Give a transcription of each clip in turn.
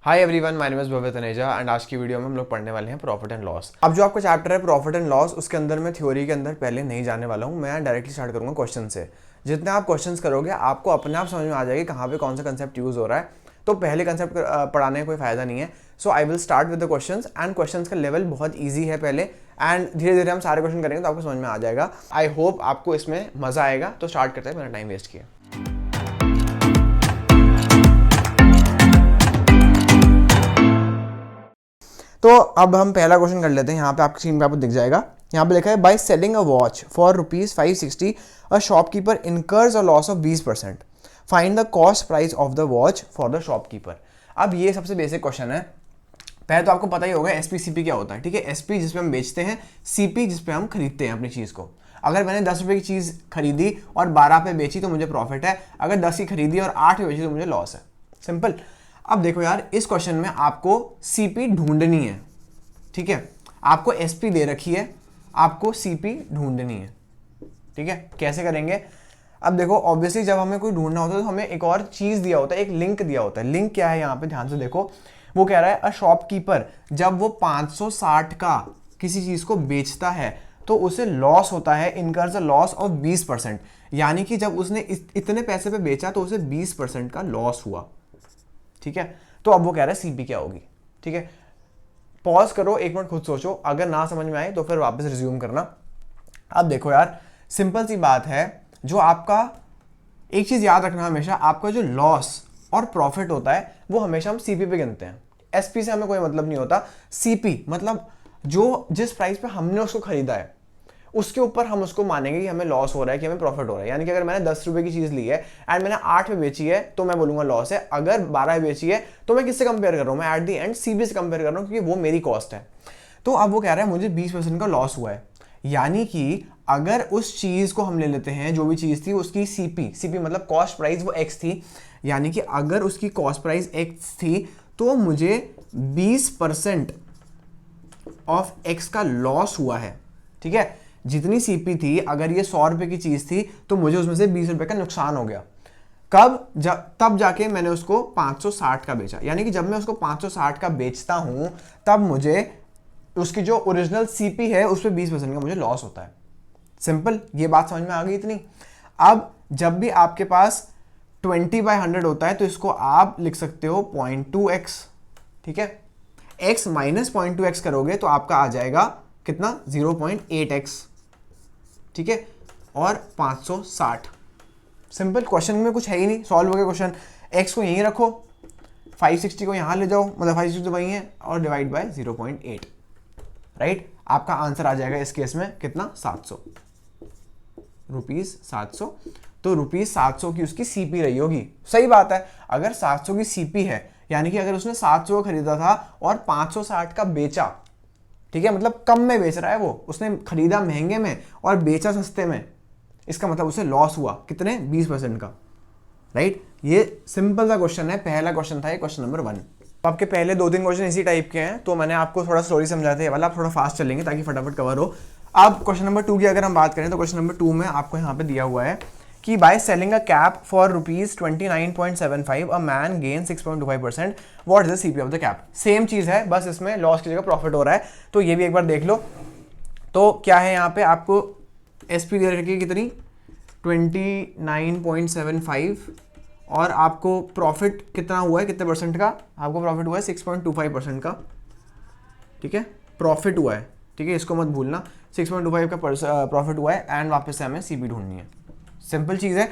Hi everyone, my name is Bhavya Taneja and आज की video में हम लोग पढ़ने वाले हैं प्रॉफिट एंड लॉस। अब जो आपका चैप्टर है प्रॉफिट एंड लॉस, उसके अंदर मैं थ्योरी के अंदर पहले नहीं जाने वाला हूँ। मैं डायरेक्टली स्टार्ट करूँगा क्वेश्चन से। जितने आप क्वेश्चंस करोगे आपको अपने आप समझ में आ जाएगी कहाँ पे कौन सा कंसेप्ट यूज़ हो रहा है। तो पहले कंसेप्ट पढ़ाने का कोई फायदा नहीं है। So I will start with the questions and questions का लेवल बहुत ईजी है पहले, एंड धीरे धीरे हम सारे क्वेश्चन करेंगे तो आपको समझ में आ जाएगा। आई होप आपको इसमें मजा आएगा। तो स्टार्ट करते हैं, मेरा टाइम वेस्ट किया। तो अब हम पहला क्वेश्चन कर लेते हैं। यहाँ पे आपकी स्क्रीन पे आपको दिख जाएगा, यहाँ पे लिखा है by selling a watch for ₹560 a shopkeeper incurs a loss of 20%, find the cost price of the watch for the shopkeeper. अब ये सबसे बेसिक क्वेश्चन है। पहले तो आपको पता ही होगा एसपी सीपी क्या होता है, ठीक है। एसपी जिस पे हम बेचते हैं, सीपी जिस पे हम खरीदते हैं अपनी चीज़ को। अगर मैंने 10 रुपये की चीज़ खरीदी और 12 पे बेची तो मुझे प्रॉफिट है, अगर 10 की खरीदी और 8 पे बेची तो मुझे लॉस है। सिंपल। अब देखो यार, इस क्वेश्चन में आपको सीपी ढूंढनी है, ठीक है। आपको एसपी दे रखी है, आपको सीपी ढूंढनी है, ठीक है। कैसे करेंगे? अब देखो, ऑब्वियसली जब हमें कोई ढूंढना होता है तो हमें एक और चीज़ दिया होता है, एक लिंक दिया होता है। लिंक क्या है यहाँ पे ध्यान से देखो। वो कह रहा है अ शॉपकीपर जब वो 560 का किसी चीज़ को बेचता है तो उसे लॉस होता है, इनकर्स अ लॉस ऑफ 20%। यानी कि जब उसने इतने पैसे पे बेचा तो उसे 20% का लॉस हुआ, ठीक है। तो अब वो कह रहा है सीपी क्या होगी, ठीक है। पॉज करो, एक मिनट खुद सोचो, अगर ना समझ में आए तो फिर वापस रिज्यूम करना। अब देखो यार, सिंपल सी बात है। जो आपका एक चीज याद रखना हमेशा, आपका जो लॉस और प्रॉफिट होता है वो हमेशा हम सीपी पे गिनते हैं। एसपी से हमें कोई मतलब नहीं होता। सीपी मतलब जो जिस प्राइस पे हमने उसको खरीदा है उसके ऊपर हम उसको मानेंगे कि हमें लॉस हो रहा है कि हमें प्रॉफिट हो रहा है। यानी कि अगर मैंने 10 रुपए की चीज़ ली है एंड मैंने 8 पे बेची है तो मैं बोलूंगा लॉस है। अगर 12 पे बेची है तो मैं किससे कंपेयर कर रहा हूँ? मैं एट दी एंड सीबी से कंपेयर कर रहा हूँ, क्योंकि वो मेरी कॉस्ट है। तो अब वो कह रहा है मुझे 20% का लॉस हुआ है। यानी कि अगर उस चीज़ को हम ले लेते हैं, जो भी चीज़ थी उसकी सीपी मतलब कॉस्ट प्राइस वो एक्स थी। यानी कि अगर उसकी कॉस्ट प्राइस एक्स थी तो मुझे 20% ऑफ एक्स का लॉस हुआ है, ठीक है। जितनी सीपी थी, अगर ये 100 रुपए की चीज थी तो मुझे उसमें से 20 रुपए का नुकसान हो गया। कब? तब जाके मैंने उसको 560 का बेचा। यानी कि जब मैं उसको 560 का बेचता हूं तब मुझे उसकी जो ओरिजिनल सीपी है उस पर 20% का मुझे लॉस होता है। सिंपल। ये बात समझ में आ गई इतनी। अब जब भी आपके पास 20/100 होता है तो इसको आप लिख सकते हो 0.2x, ठीक है। x माइनस 0.2x करोगे तो आपका आ जाएगा कितना? 0.8x, ठीक है। और 560। सिंपल। क्वेश्चन में कुछ है ही नहीं, सॉल्व हो गया क्वेश्चन। x को यहीं रखो, 560 को यहां ले जाओ, मतलब 560 तो वही है, और डिवाइड बाय 0.8, राइट। आपका आंसर आ जाएगा इस केस में कितना? 700 रुपीज। 700। तो ₹700 की उसकी सीपी रही होगी। सही बात है। अगर 700 की सीपी है यानी कि अगर उसने 700 का खरीदा था और 560 का बेचा, ठीक है, मतलब कम में बेच रहा है वो, उसने खरीदा महंगे में और बेचा सस्ते में, इसका मतलब उसे लॉस हुआ कितने? 20% का, राइट। ये सिंपल सा क्वेश्चन है। पहला क्वेश्चन था ये, क्वेश्चन नंबर 1। आपके पहले 2-3 क्वेश्चन इसी टाइप के हैं तो मैंने आपको थोड़ा स्टोरी समझाते हैं, वाला आप थोड़ा फास्ट चलेंगे ताकि फटाफट कवर हो। अब क्वेश्चन नंबर 2 की अगर हम बात करें तो क्वेश्चन नंबर 2 में आपको यहाँ पे दिया हुआ है कि by selling a cap for ₹29.75 a man gain 6.25%, what is the CP of the cap. Same चीज है, बस इसमें लॉस की जगह प्रॉफिट हो रहा है। तो ये भी एक बार देख लो। तो क्या है यहाँ पे, आपको एसपी दे रखी है कितनी? 29.75, और आपको प्रॉफिट कितना हुआ है, कितने परसेंट का? आपको प्रॉफिट हुआ है 6.25% का, ठीक है। प्रॉफिट हुआ है, ठीक है, इसको मत भूलना। 6.25 का प्रॉफिट हुआ है एंड वापस से हमें सीपी ढूंढनी है। सिंपल चीज़ है।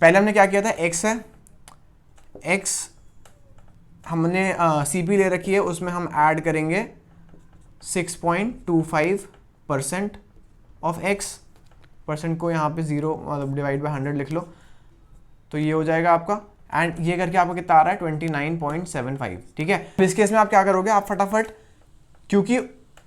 पहले हमने क्या किया था? एक्स है, एक्स हमने सीपी ले रखी है, उसमें हम ऐड करेंगे 6.25% ऑफ एक्स। परसेंट को यहाँ पे 0 मतलब डिवाइड बाय 100 लिख लो, तो ये हो जाएगा आपका। एंड ये करके आपको कितना आ रहा है? 29.75, ठीक है। इस केस में आप क्या करोगे? आप फटाफट, क्योंकि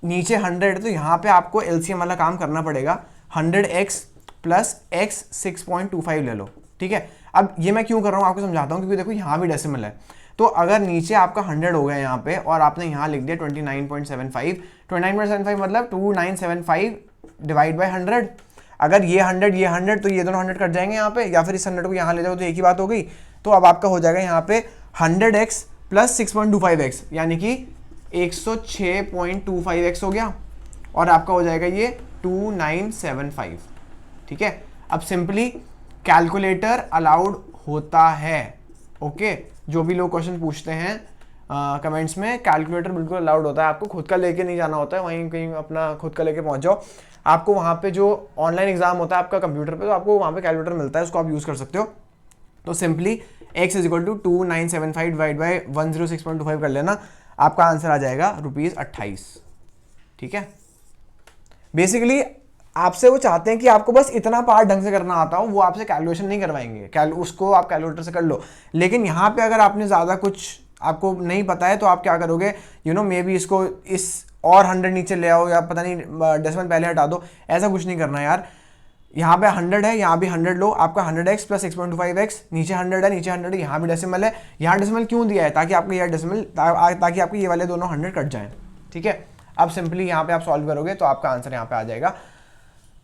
नीचे 100 तो यहाँ पे आपको एलसीएम वाला काम करना पड़ेगा। 100x प्लस x 6.25 ले लो, ठीक है। अब ये मैं क्यों कर रहा हूँ आपको समझाता हूँ, क्योंकि देखो यहाँ भी डेसिमल है। तो अगर नीचे आपका 100 हो गया यहाँ पे और आपने यहाँ लिख दिया 29.75 मतलब 2975 डिवाइड बाय 100। अगर ये 100 तो ये दोनों 100 कट जाएंगे यहाँ पे, या फिर इस 100 को यहाँ ले जाओ तो एक ही बात हो गई। तो अब आपका हो जाएगा यहाँ पे 100x प्लस 6.25x यानी कि 106.25x हो गया और आपका हो जाएगा ये 2975। ठीक है, अब सिंपली कैलकुलेटर अलाउड होता है। ओके, जो भी लोग क्वेश्चन पूछते हैं कमेंट्स में, कैलकुलेटर बिल्कुल अलाउड होता है। आपको खुद का लेके नहीं जाना होता है, वहीं कहीं अपना खुद का लेके पहुंच जाओ। आपको वहाँ पे जो ऑनलाइन एग्जाम होता है आपका कंप्यूटर पे, तो आपको वहाँ पे कैलकुलेटर मिलता है, उसको आप यूज़ कर सकते हो। तो simply x is equal to 2975 divide by 106.25 कर लेना, आपका आंसर आ जाएगा ₹28। ठीक है, बेसिकली आपसे वो चाहते हैं कि आपको बस इतना पार्ट ढंग से करना आता हो, वो आपसे कैलकुलेशन नहीं करवाएंगे, उसको आप कैलकुलेटर से कर लो। लेकिन यहाँ पे अगर आपने ज़्यादा कुछ आपको नहीं पता है तो आप क्या करोगे, मे बी इसको इस और 100 नीचे ले आओ या पता नहीं डेसिमल पहले हटा दो, ऐसा कुछ नहीं करना यार। यहाँ पे 100 है, यहाँ भी 100 लो, आपका 100x प्लस 6.25x, नीचे 100 है, नीचे 100 है, यहाँ भी डेसिमल है। यहाँ डेसिमल क्यों दिया है? ताकि आपको ये डेसिमल, ताकि आपके ये वाले दोनों 100 कट जाएं। ठीक है, अब सिंपली यहाँ पे आप सॉल्व करोगे तो आपका आंसर यहाँ पे आ जाएगा।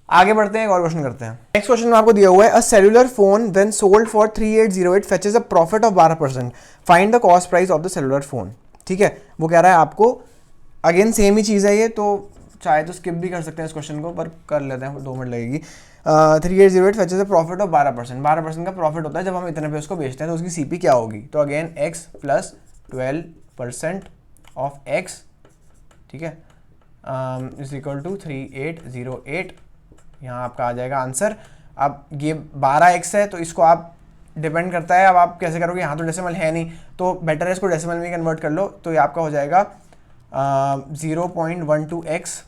आगे बढ़ते हैं, एक और क्वेश्चन करते हैं। नेक्स्ट क्वेश्चन में आपको दिया हुआ है, a cellular phone when sold for 3808 फेचेस a profit of 12%, find the cost price of the cellular phone. ठीक है, वो कह रहा है आपको, अगेन सेम ही चीज़ है ये, तो चाहे तो स्किप भी कर सकते हैं इस क्वेश्चन को, पर कर लेते हैं, 2 मिनट लगेगी। 3808 फेचेस अ प्रॉफिट ऑफ 12%, 12% का प्रॉफिट होता है जब हम इतने पे उसको बेचते हैं, तो उसकी सीपी क्या होगी? तो again x plus 12% of x, ठीक है, इज इक्वल टू 3808। यहाँ आपका आ जाएगा आंसर। अब ये 12x है तो इसको आप, डिपेंड करता है अब आप कैसे करोगे, यहाँ तो डेसिमल है नहीं, तो बेटर है इसको डेसिमल में कन्वर्ट कर लो। तो ये आपका हो जाएगा 0.12x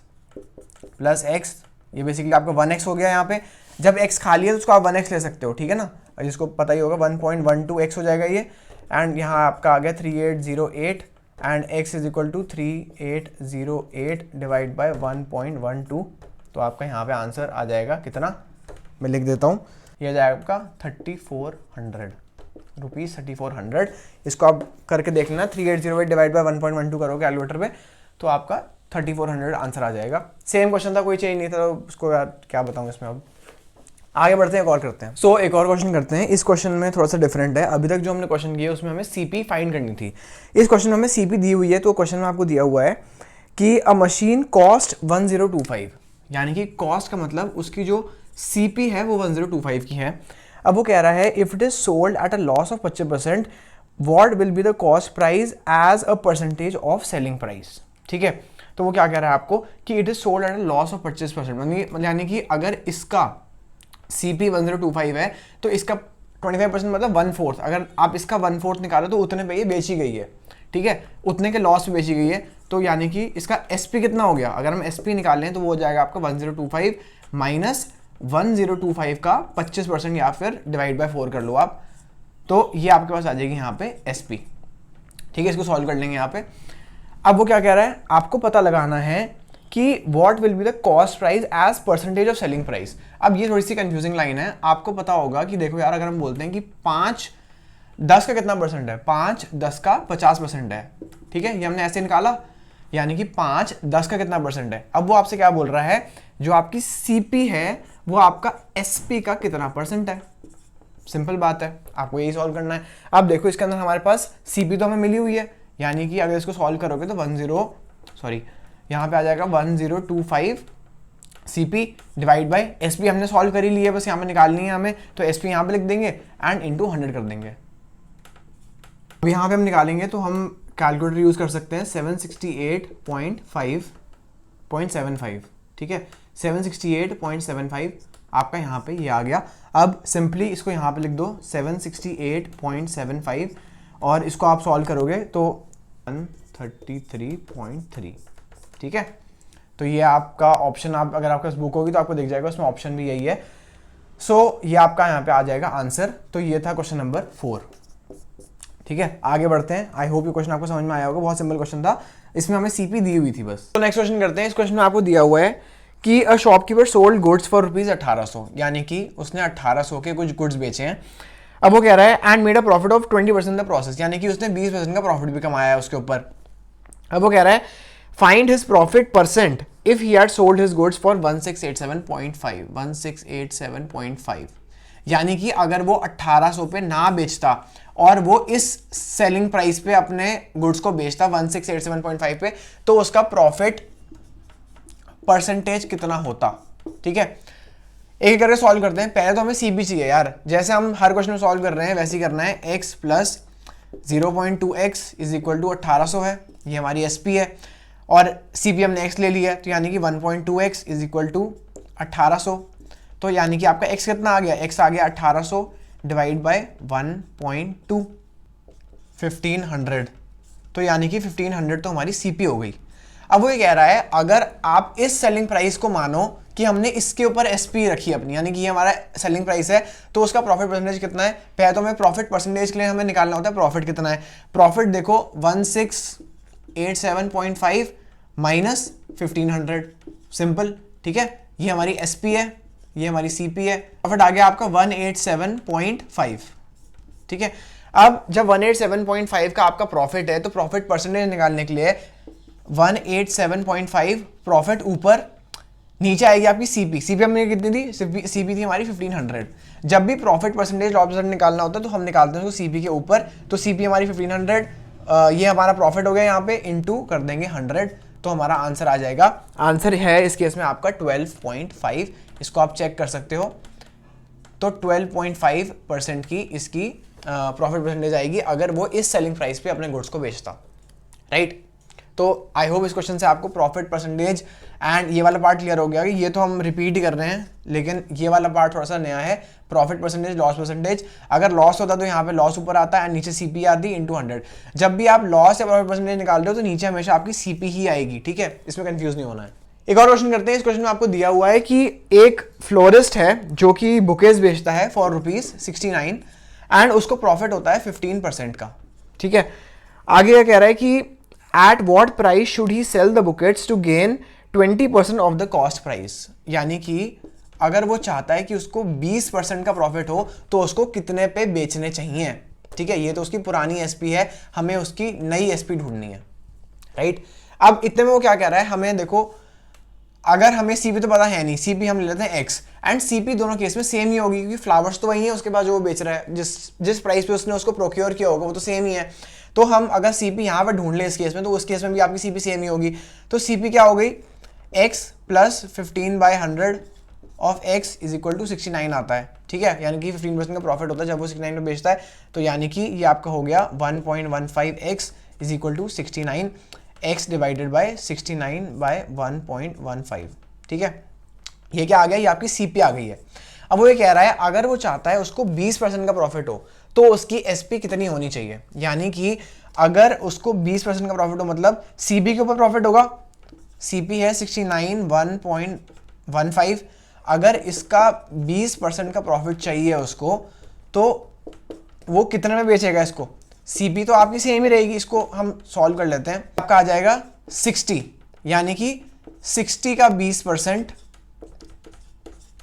प्लस x, ये बेसिकली आपका 1x हो गया। यहाँ पे जब x खाली है तो उसको आप 1x ले सकते हो, ठीक है ना, जिसको पता ही होगा 1.12x हो जाएगा ये। एंड यहाँ आपका आ गया 3808 and x is equal to 3808 divide by 1.12, तो आपका यहाँ पे आंसर आ जाएगा कितना, मैं लिख देता हूँ, ये जाएगा आपका 3400 रुपीज़, 3400। इसको आप करके देख लेना, 3808 डिवाइड बाय 1.12 करोगे कैलकुलेटर पे तो आपका 3400 आंसर आ जाएगा। सेम क्वेश्चन था, कोई चेंज नहीं था, तो उसको यार क्या बताऊँ इसमें। अब आगे बढ़ते हैं, एक और करते हैं। सो एक और क्वेश्चन करते हैं। इस क्वेश्चन में थोड़ा सा डिफरेंट है, अभी तक जो हमने क्वेश्चन किया उसमें हमें सीपी फाइंड करनी थी। इस क्वेश्चन में हमें सीपी दी हुई है, तो क्वेश्चन में आपको दिया हुआ है कि अ मशीन कॉस्ट 1025, यानी कि कॉस्ट का मतलब उसकी जो सीपी है वो 1025 की है। अब वो कह रहा है if it is sold at a loss of 25%, what will be the cost price as a percentage of selling price. ठीक है, तो वो क्या कह रहा है आपको कि it is sold at a loss of 25%, यानी कि अगर इसका CP 1025 है तो इसका 25% मतलब 1/4, अगर आप इसका 1/4 निकालो तो उतने पे ये बेची गई है। ठीक है, उतने के लॉस पे बेची गई है, तो यानी कि इसका SP कितना हो गया, अगर हम SP निकालें तो वो हो जाएगा आपका 1025 माइनस 1025 का 25% या फिर डिवाइड बाय 4 कर लो आप, तो ये आपके पास आ जाएगी यहाँ पे SP। ठीक है, इसको सॉल्व कर लेंगे यहाँ पे। अब वो क्या कह रहा है, आपको पता लगाना है कि what will be the cost price as percentage of selling price. अब ये थोड़ी सी कंफ्यूजिंग लाइन है, आपको पता होगा कि देखो यार, अगर हम बोलते हैं कि 5 10 का कितना परसेंट है, 5 10 का 50% है। ठीक है, ये हमने ऐसे निकाला, यानी कि 5 10 का कितना परसेंट है। अब वो आपसे क्या बोल रहा है, जो आपकी CP है वो आपका SP का कितना परसेंट है। सिंपल बात है, आपको यही सॉल्व करना है। अब देखो इसके अंदर हमारे पास CP तो हमें मिली हुई है, यानी कि अगर इसको सॉल्व करोगे तो यहाँ पे आ जाएगा 1025 CP डिवाइड बाई SP हमने सॉल्व कर ही लिया, बस यहाँ पे निकालनी है हमें, तो SP यहाँ पे लिख देंगे एंड इनटू 100 कर देंगे। अब यहाँ पे हम निकालेंगे तो हम कैलकुलेटर यूज कर सकते हैं 768.75। ठीक है, 768.75 आपका यहाँ पे ये आ गया। अब सिंपली इसको यहाँ पे लिख दो 768.75 और इसको आप सॉल्व करोगे तो 133.3। ठीक है, तो ये आपका ऑप्शन, आप अगर आपके पास बुक होगी तो आपको दिख जाएगा, उसमें ऑप्शन भी यही है। सो ये आपका यहाँ पे आ जाएगा आंसर। तो ये था क्वेश्चन नंबर 4। ठीक है, आगे बढ़ते हैं। आई होप ये क्वेश्चन आपको समझ में आया होगा, बहुत सिंपल क्वेश्चन था, इसमें हमें CP दी हुई थी बस। तो नेक्स्ट क्वेश्चन करते हैं। इस क्वेश्चन में आपको दिया हुआ है कि a shopkeeper sold goods for ₹1800, यानी कि उसने 1800 के कुछ गुड्स बेचे हैं। अब वो कह रहा है and made a profit of 20% the process, यानी कि उसने 20% का प्रॉफिट भी कमाया है उसके ऊपर। अब वो कह रहा है find his profit percent if he had sold his goods for 1687.5, यानी कि अगर वो 1800 पे ना बेचता और वो इस सेलिंग प्राइस पे अपने गुड्स को बेचता 1687.5 पे, तो उसका प्रॉफिट परसेंटेज कितना होता। ठीक है, एक करके सॉल्व करते हैं। पहले तो हमें सीपी चाहिए यार, जैसे हम हर क्वेश्चन में सॉल्व कर रहे हैं वैसे ही करना है। x plus 0.2x is equal to 1800 है, ये हमारी एसपी है, और सीपी हमने x ले लिया है, तो यानी कि 1.2x इज इक्वल टू 1800। तो यानी कि आपका x कितना आ गया, x आ गया 1800 डिवाइड बाय 1.2, 1500, तो यानी कि 1500 तो हमारी सीपी हो गई। अब वो ये कह रहा है अगर आप इस सेलिंग प्राइस को मानो कि हमने इसके ऊपर एसपी रखी अपनी, यानी कि ये हमारा सेलिंग प्राइस है, तो उसका प्रॉफिट परसेंटेज कितना है। पहले तो हमें प्रॉफिट परसेंटेज के लिए हमें निकालना होता है प्रॉफिट कितना है। प्रॉफिट देखो 1687.5 माइनस 1500, सिंपल। ठीक है, ये हमारी एसपी है, ये हमारी सीपी है। प्रॉफिट आ गया आपका 187.5। ठीक है, अब जब 187.5 का आपका प्रॉफिट है तो प्रॉफिट परसेंटेज निकालने के लिए 187.5 प्रॉफिट ऊपर, नीचे आएगी आपकी सीपी। सीपी हमने कितनी थी, सीपी थी हमारी 1500। जब भी प्रॉफिट परसेंटेज लॉस परसेंटेज निकालना होता है तो हम निकालते हैं उसको सीपी के ऊपर, तो सीपी हमारी 1500, ये हमारा प्रॉफिट हो गया, यहाँ पे इनटू कर देंगे 100, तो हमारा आंसर आ जाएगा। आंसर है इस केस में आपका 12.5, इसको आप चेक कर सकते हो। तो 12.5% की इसकी प्रॉफिट परसेंटेज आएगी अगर वो इस सेलिंग प्राइस पे अपने गुड्स को बेचता, राइट। तो आई होप इस क्वेश्चन से आपको प्रॉफिट परसेंटेज एंड ये वाला पार्ट क्लियर हो गया कि ये तो हम रिपीट ही कर रहे हैं, लेकिन ये वाला पार्ट थोड़ा सा नया है। प्रॉफिट परसेंटेज, लॉस परसेंटेज, अगर लॉस होता तो यहाँ पे लॉस ऊपर आता है एंड नीचे सीपी आती इनटू 100। जब भी आप लॉस या प्रॉफिट परसेंटेज निकाल रहे हो तो नीचे हमेशा आपकी सीपी ही आएगी। ठीक है, इसमें कंफ्यूज नहीं होना है। एक और क्वेश्चन करते हैं। इस क्वेश्चन में आपको दिया हुआ है कि एक फ्लोरिस्ट है जो कि बुकेज बेचता है फॉर ₹69 एंड उसको प्रॉफिट होता है 15% का। ठीक है, आगे क्या कह रहा है कि at what price should he sell the buckets to gain 20% of the cost price, यानी कि अगर वो चाहता है कि उसको 20% का प्रॉफिट हो तो उसको कितने पे बेचने चाहिए। ठीक है, ये तो उसकी पुरानी एसपी है, हमें उसकी नई एसपी ढूंढनी है, राइट। अब इतने में वो क्या कह रहा है, हमें देखो अगर हमें सीपी तो पता है नहीं, सीपी हम ले लेते हैं एक्स, एंड सीपी दोनों केस में सेम ही होगी क्योंकि फ्लावर्स तो वही है उसके पास जो वो बेच रहा है, जिस प्राइस पे उसने उसको प्रोक्योर किया होगा वो तो सेम ही है। तो हम अगर सीपी यहाँ पर ढूंढ ले इस केस में, तो उस केस में भी आपकी सीपी सेम ही होगी। तो सीपी क्या हो गई, x प्लस 15/100 of x is equal to 69 आता है। ठीक है, यानी कि 15% का प्रॉफिट होता है जब वो 69 में बेचता है, तो यानी कि ये आपका हो गया 1.15x is equal to 69, x divided by 69 by 1.15। ठीक है, ये क्या आ गया, ये आपकी सीपी आ गई है। अब वो ये कह रहा है अगर वो चाहता है उसको 20% का प्रॉफिट हो तो उसकी एसपी कितनी होनी चाहिए, यानी कि अगर उसको 20% का प्रॉफिट हो मतलब सीपी के ऊपर प्रॉफिट होगा, सीपी है 69 1.15, अगर इसका 20% का प्रॉफिट चाहिए उसको तो वो कितने में बेचेगा इसको। सीपी तो आपकी सेम ही रहेगी, इसको हम सॉल्व कर लेते हैं। आपका आ जाएगा 60, यानी कि 60 का 20%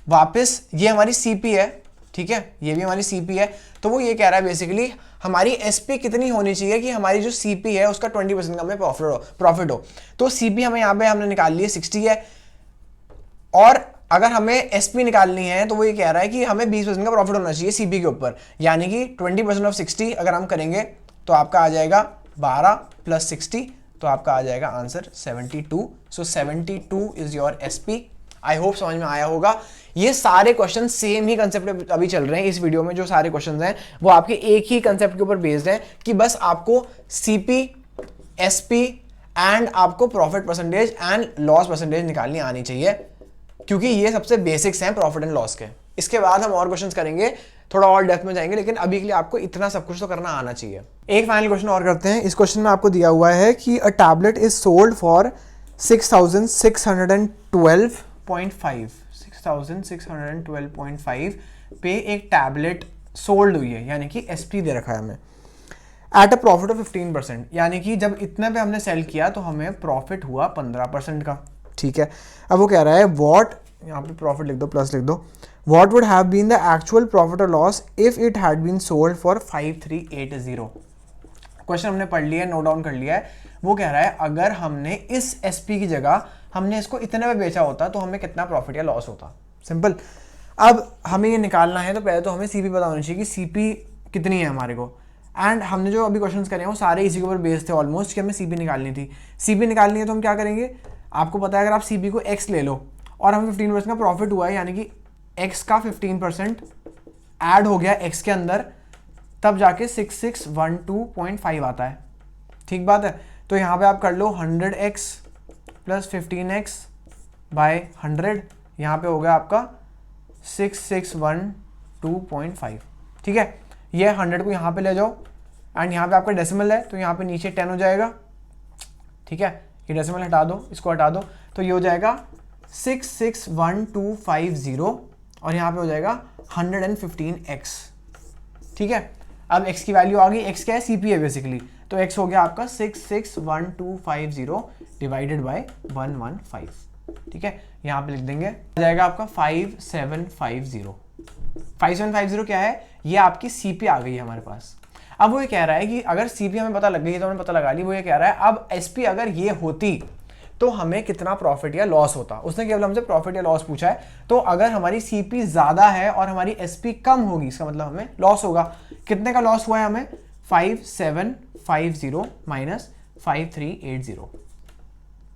वापस, ये हमारी सीपी है। ठीक है, ये भी हमारी सीपी है। तो वो ये कह रहा है बेसिकली हमारी एसपी कितनी होनी चाहिए कि हमारी जो सीपी है उसका 20% का हमें प्रॉफिट हो। तो सीपी हमें यहाँ पे हमने निकाल ली है 60 है, और अगर हमें एसपी निकालनी है तो वो ये कह रहा है कि हमें 20% का प्रॉफिट होना चाहिए सीपी के ऊपर, यानी कि 20% ऑफ 60 अगर हम करेंगे तो आपका आ जाएगा 12 प्लस 60, तो आपका आ जाएगा answer 72। So 72 is your SP. I hope समझ में आया होगा। ये सारे क्वेश्चन सेम ही कंसेप्ट अभी चल रहे हैं इस वीडियो में, जो सारे क्वेश्चन हैं वो आपके एक ही कंसेप्ट के ऊपर बेस्ड हैं कि बस आपको सीपी, एसपी एंड आपको profit percentage and loss percentage निकालनी आनी चाहिए, क्योंकि ये सबसे बेसिक्स हैं प्रॉफिट एंड लॉस के। इसके बाद हम और क्वेश्चंस करेंगे, थोड़ा और डेप्थ में जाएंगे, लेकिन अभी के लिए आपको इतना सब कुछ तो करना आना चाहिए। एक फाइनल क्वेश्चन और करते हैं। इस क्वेश्चन में आपको दिया हुआ है कि a tablet is sold for 6,612.5 पे एक टैबलेट सोल्ड हुई है, यानी कि एसपी दे रखा है हमें, एट अ प्रॉफिट ऑफ 15%, यानी कि जब इतने पे हमने सेल किया तो हमें प्रॉफिट हुआ 15% का। ठीक है, अब वो कह रहा है वॉट, यहाँ पे प्रॉफिट लिख दो प्लस लिख दो, what would have been the actual profit और loss if it had been sold for 5380। Question हमने पढ़ लिया, नोट डाउन कर लिया है। वो कह रहा है अगर हमने इस एसपी की जगह हमने इसको इतने में बेचा होता तो हमें कितना प्रॉफिट या लॉस होता। सिंपल। अब हमें ये निकालना है तो पहले तो हमें सीपी पता होनी चाहिए कि सीपी कितनी है हमारे को। एंड हमने जो अभी क्वेश्चंस करे हैं वो सारे इसी के ऊपर बेस्ड थे ऑलमोस्ट, कि हमें सी पी निकालनी थी। सी पी निकालनी है तो हम क्या करेंगे, आपको पता है अगर आप सी पी को एक्स ले लो और हमें 15% का प्रॉफिट हुआ है, यानी कि एक्स का 15% ऐड हो गया एक्स के अंदर, तब जाके 6612.5 आता है। ठीक बात है। तो यहाँ पे आप कर लो 100x प्लस 15x बाय 100, यहाँ पे हो गया आपका 6612.5। ठीक है, ये 100 को यहाँ पे ले जाओ एंड यहाँ पे आपका डेसिमल है तो यहाँ पे नीचे 10 हो जाएगा। ठीक है, ये डेसिमल हटा दो, इसको हटा दो, तो ये हो जाएगा 661250 और यहाँ पे हो जाएगा 115x। ठीक है, अब x की वैल्यू आ गई, x क्या है, CP है बेसिकली, तो x हो गया आपका 661250 डिवाइडेड बाय 115। ठीक है, यहाँ पे लिख देंगे, आ जाएगा आपका 5750। 5750 क्या है, ये आपकी CP आ गई है हमारे पास। अब वो ये कह रहा है कि अगर CP हमें पता लग गई है तो हमने पता लगा ली, वो ये कह रहा है अब SP अगर ये होती तो हमें कितना प्रॉफिट या लॉस होता। उसने केवल हमसे प्रॉफिट या लॉस पूछा है, तो अगर हमारी CP ज्यादा है और हमारी SP कम होगी, इसका मतलब हमें लॉस होगा। कितने का लॉस हुआ है हमें, 5750 माइनस 5380।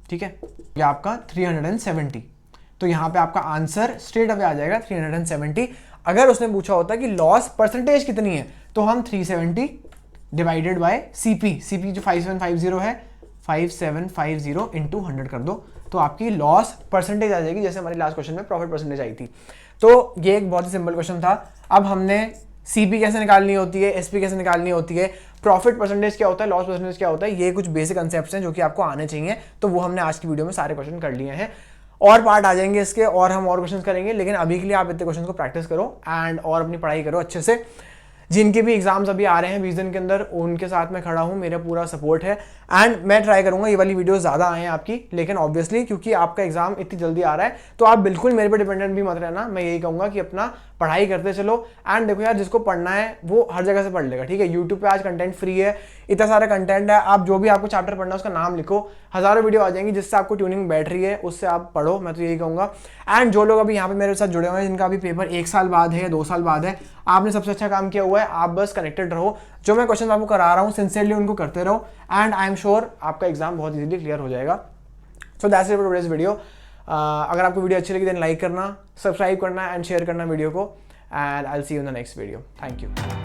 ठीक है, ये आपका 370। तो यहाँ पे आपका आंसर स्ट्रेट अवे आ जाएगा 370। अगर उसने पूछा होता कि लॉस परसेंटेज कितनी है, तो हम 370 डिवाइडेड बाय CP जो 5750 है, 5750 इंटू 100 कर दो, तो आपकी लॉस परसेंटेज आ जाएगी, जैसे हमारी लास्ट क्वेश्चन में प्रॉफिट परसेंटेज आई थी। तो ये एक बहुत ही सिंपल क्वेश्चन था। अब हमने CP कैसे निकालनी होती है, SP कैसे निकालनी होती है, प्रॉफिट परसेंटेज क्या होता है, लॉस परसेंटेज क्या होता है, ये कुछ बेसिक कंसेप्ट्स हैं जो कि आपको आने चाहिए। तो वो हमने आज की वीडियो में सारे क्वेश्चन कर लिए हैं। और पार्ट आ जाएंगे इसके, और हम और क्वेश्चन करेंगे, लेकिन अभी के लिए आप इतने क्वेश्चन को प्रैक्टिस करो एंड और अपनी पढ़ाई करो अच्छे से। जिनके भी एग्जाम्स अभी आ रहे हैं 20 दिन के अंदर, उनके साथ मैं खड़ा हूँ, मेरा पूरा सपोर्ट है एंड मैं ट्राई करूंगा ये वाली वीडियो ज़्यादा आए आपकी। लेकिन ऑब्वियसली क्योंकि आपका एग्जाम इतनी जल्दी आ रहा है तो आप बिल्कुल मेरे पे डिपेंडेंट भी मत रहना। मैं यही कहूँगा कि अपना पढ़ाई करते चलो एंड देखो यार, जिसको पढ़ना है वो हर जगह से पढ़ लेगा। ठीक है, यूट्यूब पे आज कंटेंट फ्री है, इतना सारा कंटेंट है, आप जो भी आपको चैप्टर पढ़ना है उसका नाम लिखो, हज़ारों वीडियो आ जाएंगी जिससे आपको ट्यूनिंग बैठ रही है, उससे आप पढ़ो। मैं तो यही कहूँगा। एंड जो लोग अभी यहाँ पे मेरे साथ जुड़े हुए हैं, जिनका अभी पेपर 1 साल बाद है, 2 साल बाद है, आपने सबसे अच्छा काम किया हुआ है। आप बस कनेक्टेड रहो, जो मैं क्वेश्चन आपको करा रहा हूँ सिंसियरली उनको करते रहो एंड आई एम श्योर आपका एग्जाम बहुत इजीली क्लियर हो जाएगा। So that's it for today's video. अगर आपको वीडियो अच्छी लगी देन लाइक करना, सब्सक्राइब करना एंड शेयर करना वीडियो को, and I will see you in the next video. Thank you.